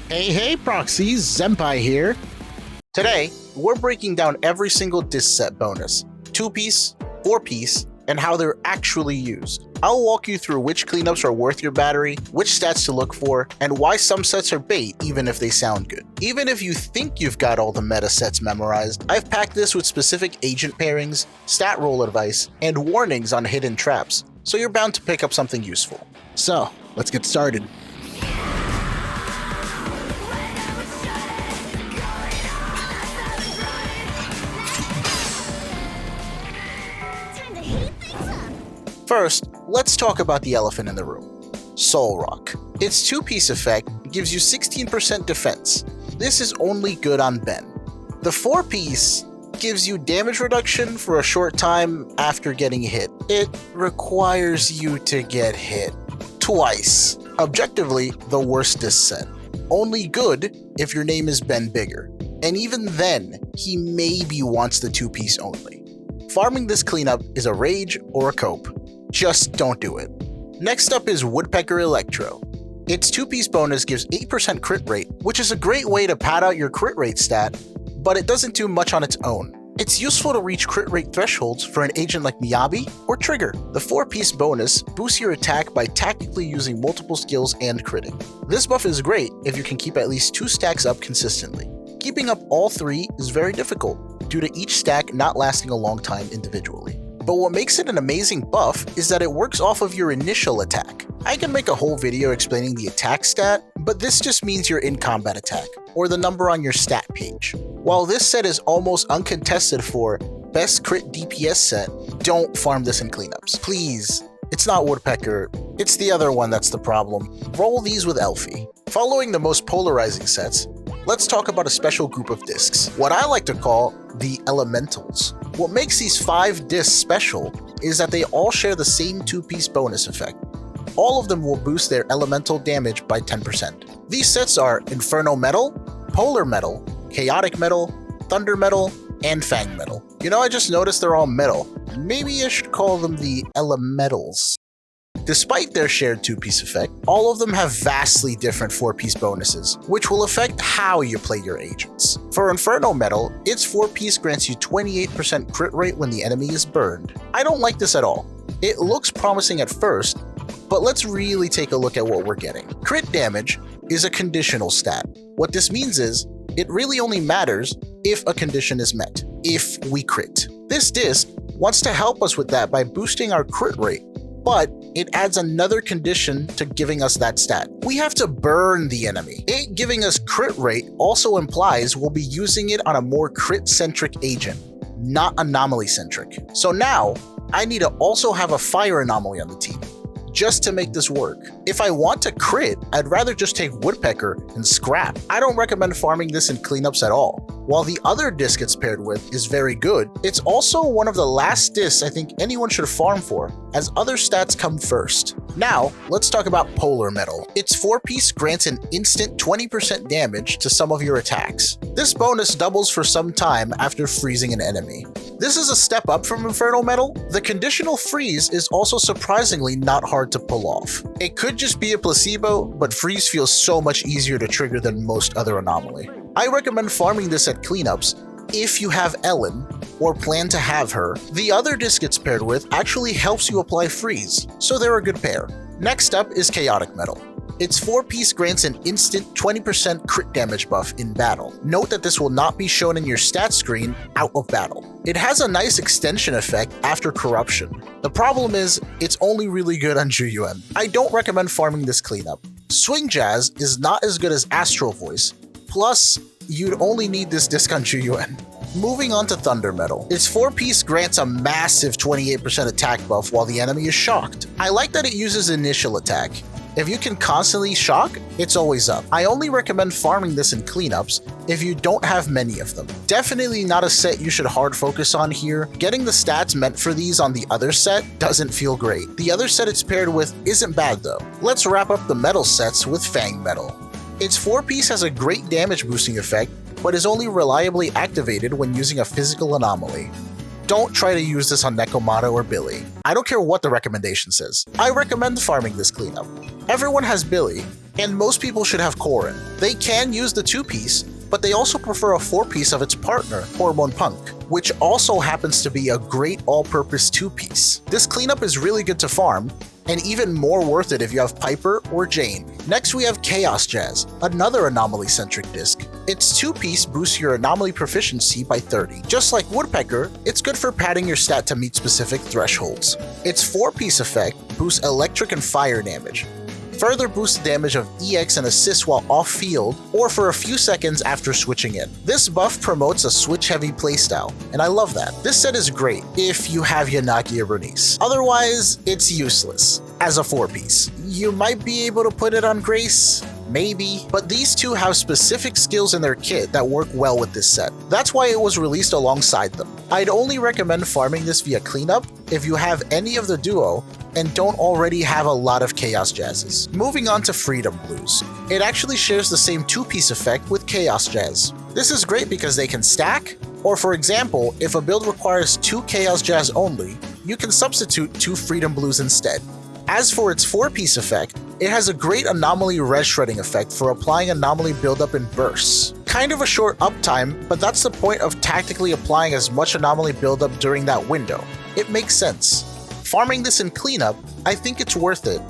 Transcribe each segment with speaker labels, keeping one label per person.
Speaker 1: Hey proxies, Zenpai here. Today, we're breaking down every single disc set bonus, 2-piece, 4-piece, and how they're actually used. I'll walk you through which cleanups are worth your battery, which stats to look for, and why some sets are bait even if they sound good. Even if you think you've got all the meta sets memorized, I've packed this with specific agent pairings, stat roll advice, and warnings on hidden traps, so you're bound to pick up something useful. So, let's get started. First, let's talk about the elephant in the room, Soul Rock. Its 2-piece effect gives you 16% defense. This is only good on Ben. The 4-piece gives you damage reduction for a short time after getting hit. It requires you to get hit twice. Objectively, the worst disc set. Only good if your name is Ben Bigger. And even then, he maybe wants the 2-piece only. Farming this cleanup is a rage or a cope. Just don't do it. Next up is Woodpecker Electro. Its 2-piece bonus gives 8% crit rate, which is a great way to pad out your crit rate stat, but it doesn't do much on its own. It's useful to reach crit rate thresholds for an agent like Miyabi or Trigger. The 4-piece bonus boosts your attack by tactically using multiple skills and critting. This buff is great if you can keep at least 2 stacks up consistently. Keeping up all 3 is very difficult, due to each stack not lasting a long time individually. But what makes it an amazing buff is that it works off of your initial attack. I can make a whole video explaining the attack stat, but this just means your in-combat attack, or the number on your stat page. While this set is almost uncontested for best crit DPS set, don't farm this in cleanups. Please. It's not Woodpecker, it's the other one that's the problem. Roll these with Elfie. Following the most polarizing sets, let's talk about a special group of discs, what I like to call the Elementals. What makes these 5 discs special is that they all share the same 2-piece bonus effect. All of them will boost their elemental damage by 10%. These sets are Inferno Metal, Polar Metal, Chaotic Metal, Thunder Metal, and Fanged Metal. You know, I just noticed they're all metal. Maybe I should call them the Elementals. Despite their shared 2-piece effect, all of them have vastly different 4-piece bonuses, which will affect how you play your agents. For Inferno Metal, its 4-piece grants you 28% crit rate when the enemy is burned. I don't like this at all. It looks promising at first, but let's really take a look at what we're getting. Crit damage is a conditional stat. What this means is, it really only matters if a condition is met, if we crit. This disc wants to help us with that by boosting our crit rate, but it adds another condition to giving us that stat. We have to burn the enemy. It giving us crit rate also implies we'll be using it on a more crit-centric agent, not anomaly-centric. So now, I need to also have a fire anomaly on the team, just to make this work. If I want to crit, I'd rather just take Woodpecker and scrap. I don't recommend farming this in cleanups at all. While the other disc it's paired with is very good, it's also one of the last discs I think anyone should farm for, as other stats come first. Now, let's talk about Polar Metal. Its 4-piece grants an instant 20% damage to some of your attacks. This bonus doubles for some time after freezing an enemy. This is a step up from Inferno Metal. The conditional freeze is also surprisingly not hard to pull off. It could just be a placebo, but freeze feels so much easier to trigger than most other anomaly. I recommend farming this at cleanups if you have Ellen, or plan to have her. The other disc it's paired with actually helps you apply freeze, so they're a good pair. Next up is Chaotic Metal. Its 4-piece grants an instant 20% crit damage buff in battle. Note that this will not be shown in your stat screen out of battle. It has a nice extension effect after corruption. The problem is, it's only really good on Juyuan. I don't recommend farming this cleanup. Swing Jazz is not as good as Astral Voice, plus you'd only need this disc on Juyuan. Moving on to Thunder Metal. Its 4-piece grants a massive 28% attack buff while the enemy is shocked. I like that it uses initial attack. If you can constantly shock, it's always up. I only recommend farming this in cleanups if you don't have many of them. Definitely not a set you should hard focus on here. Getting the stats meant for these on the other set doesn't feel great. The other set it's paired with isn't bad though. Let's wrap up the metal sets with Fanged Metal. Its 4-piece has a great damage boosting effect, but is only reliably activated when using a physical anomaly. Don't try to use this on Nekomata or Billy. I don't care what the recommendation says. I recommend farming this cleanup. Everyone has Billy, and most people should have Korin. They can use the 2-piece, but they also prefer a 4-piece of its partner, Hormone Punk, which also happens to be a great all-purpose 2-piece. This cleanup is really good to farm, and even more worth it if you have Piper or Jane. Next we have Chaos Jazz, another anomaly-centric disc. Its 2-piece boosts your anomaly proficiency by 30. Just like Woodpecker, it's good for padding your stat to meet specific thresholds. Its 4-piece effect boosts electric and fire damage. Further boosts the damage of EX and assist while off-field, or for a few seconds after switching in. This buff promotes a switch-heavy playstyle, and I love that. This set is great if you have Yanagi or Bernice. Otherwise, it's useless as a 4-piece. You might be able to put it on Grace, maybe, but these two have specific skills in their kit that work well with this set. That's why it was released alongside them. I'd only recommend farming this via cleanup if you have any of the duo and don't already have a lot of Chaos Jazzes. Moving on to Freedom Blues. It actually shares the same 2-piece effect with Chaos Jazz. This is great because they can stack, or for example, if a build requires 2 Chaos Jazz only, you can substitute 2 Freedom Blues instead. As for its 4-piece effect, it has a great anomaly res shredding effect for applying anomaly buildup in bursts. Kind of a short uptime, but that's the point of tactically applying as much anomaly buildup during that window. It makes sense. Farming this in cleanup, I think it's worth it,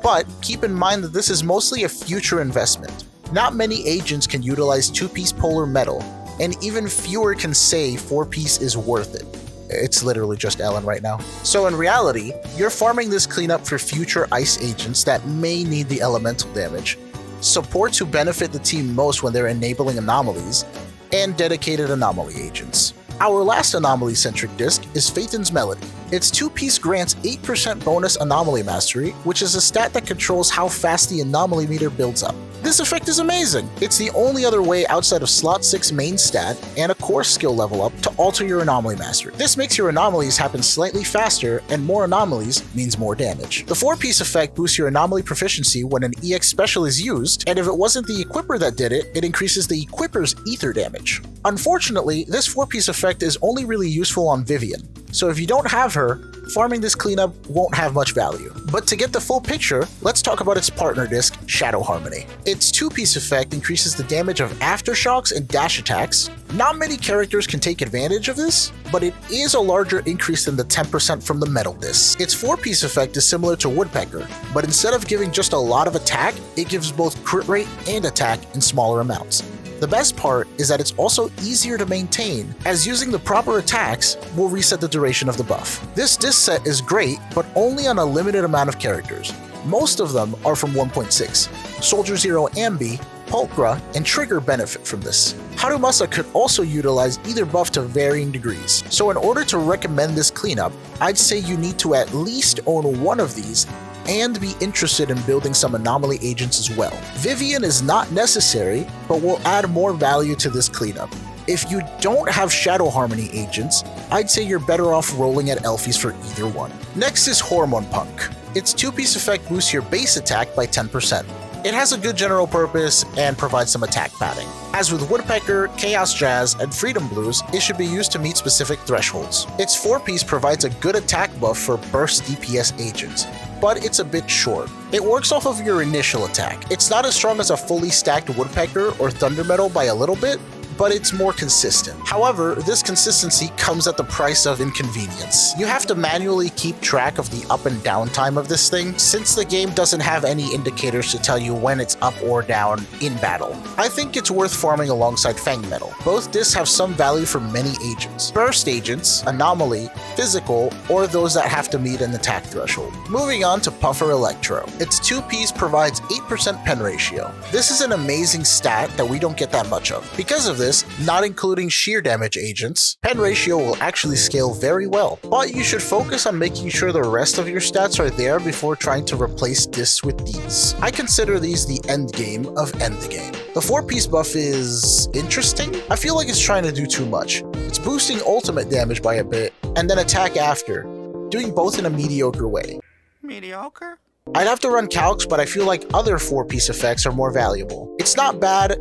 Speaker 1: but keep in mind that this is mostly a future investment. Not many agents can utilize 2-piece polar metal, and even fewer can say 4-piece is worth it. It's literally just Ellen right now. So in reality, you're farming this cleanup for future ice agents that may need the elemental damage, supports who benefit the team most when they're enabling anomalies, and dedicated anomaly agents. Our last anomaly-centric disc is Phaethon's Melody. Its 2-piece grants 8% bonus anomaly mastery, which is a stat that controls how fast the anomaly meter builds up. This effect is amazing! It's the only other way outside of slot 6 main stat and a core skill level up to alter your anomaly mastery. This makes your anomalies happen slightly faster, and more anomalies means more damage. The 4-piece effect boosts your anomaly proficiency when an EX special is used, and if it wasn't the equipper that did it, it increases the equipper's ether damage. Unfortunately, this 4-piece effect is only really useful on Vivian, so if you don't have her, farming this cleanup won't have much value. But to get the full picture, let's talk about its partner disc, Shadow Harmony. Its 2-piece effect increases the damage of aftershocks and dash attacks. Not many characters can take advantage of this, but it is a larger increase than the 10% from the metal disc. Its 4-piece effect is similar to Woodpecker, but instead of giving just a lot of attack, it gives both crit rate and attack in smaller amounts. The best part is that it's also easier to maintain, as using the proper attacks will reset the duration of the buff. This disc set is great, but only on a limited amount of characters. Most of them are from 1.6. Soldier Zero Ambi, Pulchra, and Trigger benefit from this. Harumasa could also utilize either buff to varying degrees, so in order to recommend this cleanup, I'd say you need to at least own one of these and be interested in building some anomaly agents as well. Vivian is not necessary, but will add more value to this cleanup. If you don't have Shadow Harmony agents, I'd say you're better off rolling at Elfies for either one. Next is Hormone Punk. Its 2-piece effect boosts your base attack by 10%. It has a good general purpose and provides some attack padding. As with Woodpecker, Chaos Jazz, and Freedom Blues, it should be used to meet specific thresholds. Its 4-piece provides a good attack buff for burst DPS agents, but it's a bit short. It works off of your initial attack. It's not as strong as a fully stacked Woodpecker or Thunder Metal by a little bit, but it's more consistent. However, this consistency comes at the price of inconvenience. You have to manually keep track of the up and down time of this thing, since the game doesn't have any indicators to tell you when it's up or down in battle. I think it's worth farming alongside Fanged Metal. Both discs have some value for many agents. Burst agents, anomaly, physical, or those that have to meet an attack threshold. Moving on to Puffer Electro. Its 2-piece provides 8% pen ratio. This is an amazing stat that we don't get that much of. Because of this, not including sheer damage agents, pen ratio will actually scale very well, but you should focus on making sure the rest of your stats are there before trying to replace discs with these. I consider these the end game of endgame. The 4-piece buff is interesting. I feel like it's trying to do too much. It's boosting ultimate damage by a bit, and then attack after, doing both in a mediocre way.
Speaker 2: Mediocre?
Speaker 1: I'd have to run calcs, but I feel like other 4-piece effects are more valuable. It's not bad,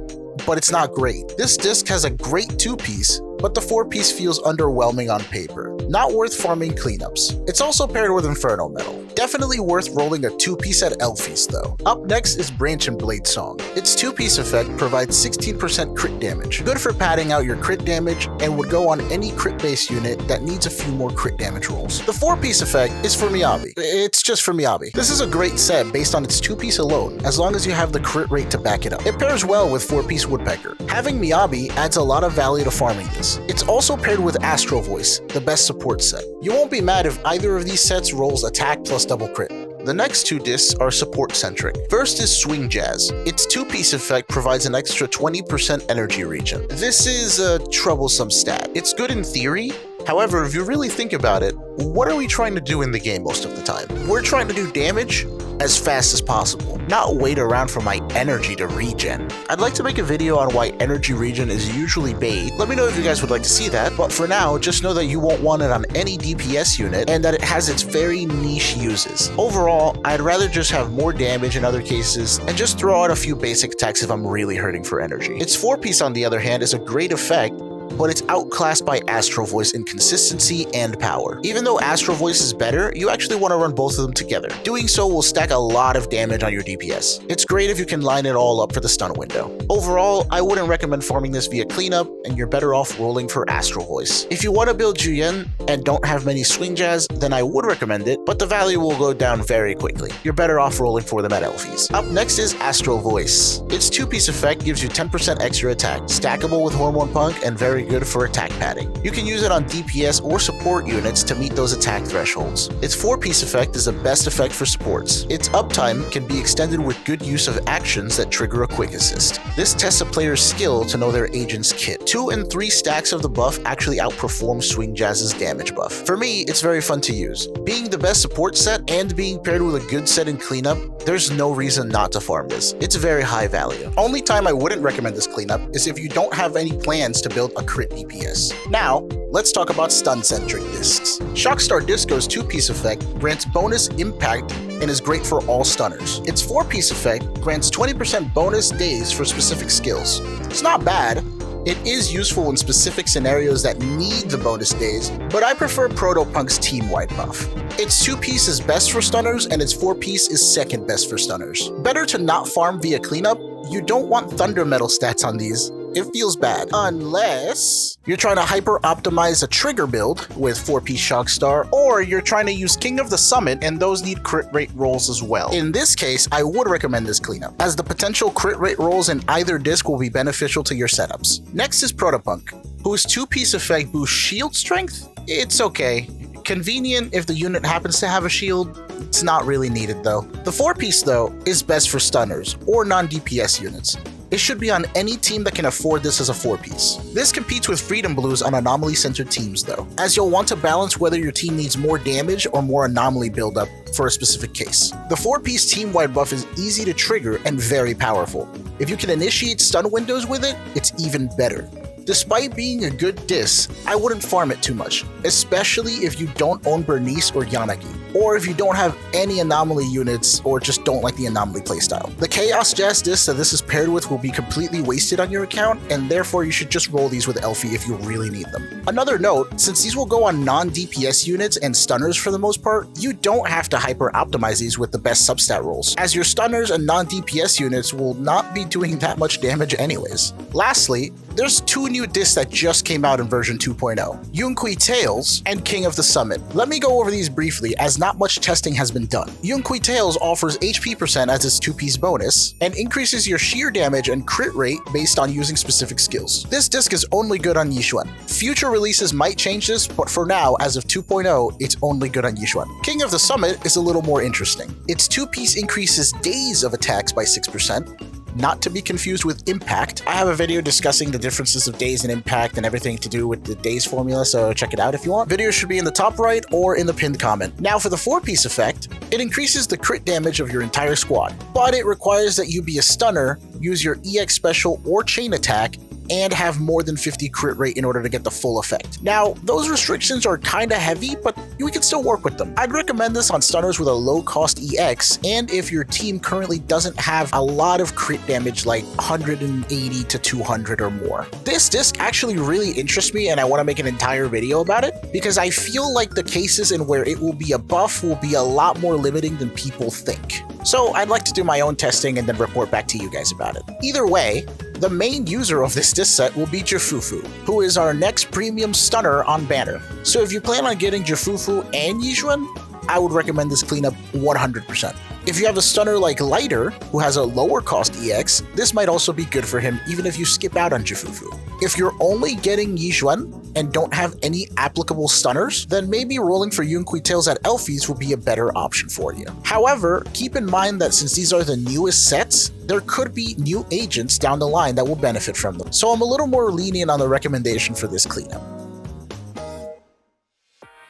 Speaker 1: but it's not great. This disc has a great 2-piece, but the 4-piece feels underwhelming on paper. Not worth farming cleanups. It's also paired with Inferno Metal. Definitely worth rolling a 2-piece at Elfies though. Up next is Branch and Blade Song. Its 2-piece effect provides 16% crit damage, good for padding out your crit damage and would go on any crit-based unit that needs a few more crit damage rolls. The 4-piece effect is for Miyabi. It's just for Miyabi. This is a great set based on its 2-piece alone, as long as you have the crit rate to back it up. It pairs well with 4-piece Woodpecker. Having Miyabi adds a lot of value to farming this. It's also paired with Astral Voice, the best support set. You won't be mad if either of these sets rolls attack plus double crit. The next 2 discs are support-centric. First is Swing Jazz. Its 2-piece effect provides an extra 20% energy regen. This is a troublesome stat. It's good in theory. However, if you really think about it, what are we trying to do in the game most of the time? We're trying to do damage as fast as possible, not wait around for my energy to regen. I'd like to make a video on why energy regen is usually bait. Let me know if you guys would like to see that, but for now, just know that you won't want it on any DPS unit and that it has its very niche uses. Overall, I'd rather just have more damage in other cases and just throw out a few basic attacks if I'm really hurting for energy. Its 4-piece on the other hand is a great effect, but it's outclassed by Astral Voice in consistency and power. Even though Astral Voice is better, you actually want to run both of them together. Doing so will stack a lot of damage on your DPS. It's great if you can line it all up for the stun window. Overall, I wouldn't recommend farming this via cleanup, and you're better off rolling for Astral Voice. If you want to build Juyen and don't have many Swing Jazz, then I would recommend it, but the value will go down very quickly. You're better off rolling for them at Elfies. Up next is Astral Voice. Its 2-piece effect gives you 10% extra attack, stackable with Hormone Punk, and very good for attack padding. You can use it on DPS or support units to meet those attack thresholds. Its 4-piece effect is the best effect for supports. Its uptime can be extended with good use of actions that trigger a quick assist. This tests a player's skill to know their agent's kit. 2 and 3 stacks of the buff actually outperform Swing Jazz's damage buff. For me, it's very fun to use. Being the best support set and being paired with a good set in cleanup, there's no reason not to farm this. It's very high value. Only time I wouldn't recommend this cleanup is if you don't have any plans to build a crit DPS. Now, let's talk about stun-centric discs. Shockstar Disco's 2-piece effect grants bonus impact and is great for all stunners. Its 4-piece effect grants 20% bonus days for specific skills. It's not bad. It is useful in specific scenarios that need the bonus days, but I prefer Proto Punk's team-wide buff. Its 2-piece is best for stunners, and its 4-piece is second best for stunners. Better to not farm via cleanup. You don't want Thunder Metal stats on these. It feels bad. Unless you're trying to hyper-optimize a trigger build with 4-piece Shockstar, or you're trying to use King of the Summit, and those need crit rate rolls as well. In this case, I would recommend this cleanup, as the potential crit rate rolls in either disc will be beneficial to your setups. Next is Proto Punk, whose 2-piece effect boosts shield strength. It's okay. Convenient if the unit happens to have a shield. It's not really needed though. The 4-piece though is best for stunners or non-DPS units. It should be on any team that can afford this as a 4-piece. This competes with Freedom Blues on anomaly-centered teams though, as you'll want to balance whether your team needs more damage or more anomaly buildup for a specific case. The 4-piece team-wide buff is easy to trigger and very powerful. If you can initiate stun windows with it, it's even better. Despite being a good disc, I wouldn't farm it too much, especially if you don't own Bernice or Yanagi, or if you don't have any anomaly units or just don't like the anomaly playstyle. The Chaos Jazz disc that this is paired with will be completely wasted on your account, and therefore you should just roll these with Elfie if you really need them. Another note, since these will go on non-DPS units and stunners for the most part, you don't have to hyper-optimize these with the best substat rolls, as your stunners and non-DPS units will not be doing that much damage anyways. Lastly, there's 2 new discs that just came out in version 2.0, Yunkui Tales and King of the Summit. Let me go over these briefly as not much testing has been done. Yunkui Tales offers HP % as its 2-piece bonus and increases your sheer damage and crit rate based on using specific skills. This disc is only good on Yishuan. Future releases might change this, but for now, as of 2.0, it's only good on Yishuan. King of the Summit is a little more interesting. Its 2-piece increases days of attacks by 6%, not to be confused with impact. I have a video discussing the differences of days and impact and everything to do with the days formula, so check it out if you want. Video should be in the top right or in the pinned comment. Now for the 4-piece effect, it increases the crit damage of your entire squad, but it requires that you be a stunner, use your EX special or chain attack, and have more than 50 crit rate in order to get the full effect. Now, those restrictions are kinda heavy, but we can still work with them. I'd recommend this on stunners with a low cost EX, and if your team currently doesn't have a lot of crit damage like 180 to 200 or more. This disc actually really interests me, and I want to make an entire video about it, because I feel like the cases in where it will be a buff will be a lot more limiting than people think. So I'd like to do my own testing and then report back to you guys about it. Either way, the main user of this disc set will be Jifufu, who is our next premium stunner on banner. So if you plan on getting Jifufu and Yizhuan, I would recommend this cleanup 100%. If you have a stunner like Lighter, who has a lower cost EX, this might also be good for him even if you skip out on Jifufu. If you're only getting Yizhuan and don't have any applicable stunners, then maybe rolling for Yunkui Tales at Elfies will be a better option for you. However, keep in mind that since these are the newest sets, there could be new agents down the line that will benefit from them. So I'm a little more lenient on the recommendation for this cleanup.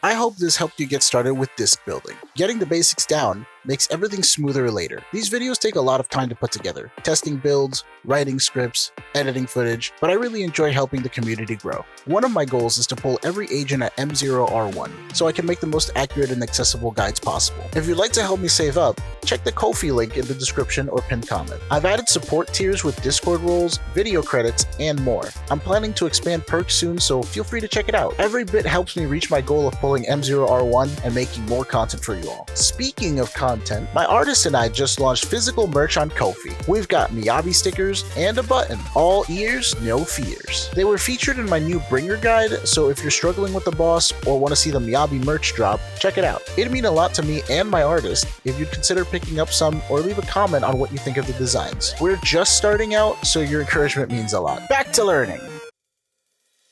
Speaker 1: I hope this helped you get started with disc building. Getting the basics down makes everything smoother later. These videos take a lot of time to put together, testing builds, writing scripts, editing footage, but I really enjoy helping the community grow. One of my goals is to pull every agent at M0R1, so I can make the most accurate and accessible guides possible. If you'd like to help me save up, check the Ko-fi link in the description or pinned comment. I've added support tiers with Discord roles, video credits, and more. I'm planning to expand perks soon, so feel free to check it out. Every bit helps me reach my goal of pulling M0R1 and making more content for you all. Speaking of content, my artist and I just launched physical merch on Ko-fi. We've got Miyabi stickers and a button, all ears, no fears. They were featured in my new Bringer guide, so if you're struggling with the boss or want to see the Miyabi merch drop, check it out. It'd mean a lot to me and my artist if you'd consider picking up some or leave a comment on what you think of the designs. We're just starting out, so your encouragement means a lot. Back to learning.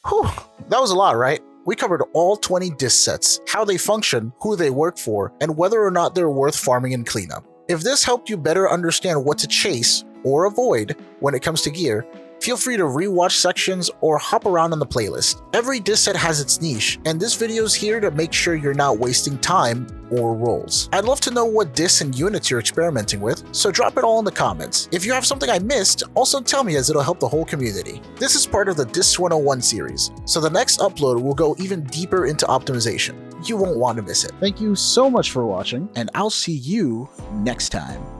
Speaker 1: Whew, that was a lot, right? We covered all 20 disc sets, how they function, who they work for, and whether or not they're worth farming and cleanup. If this helped you better understand what to chase or avoid when it comes to gear, feel free to rewatch sections or hop around on the playlist. Every disc set has its niche, and this video is here to make sure you're not wasting time or rolls. I'd love to know what discs and units you're experimenting with, so drop it all in the comments. If you have something I missed, also tell me, as it'll help the whole community. This is part of the Disc 101 series, so the next upload will go even deeper into optimization. You won't want to miss it. Thank you so much for watching, and I'll see you next time.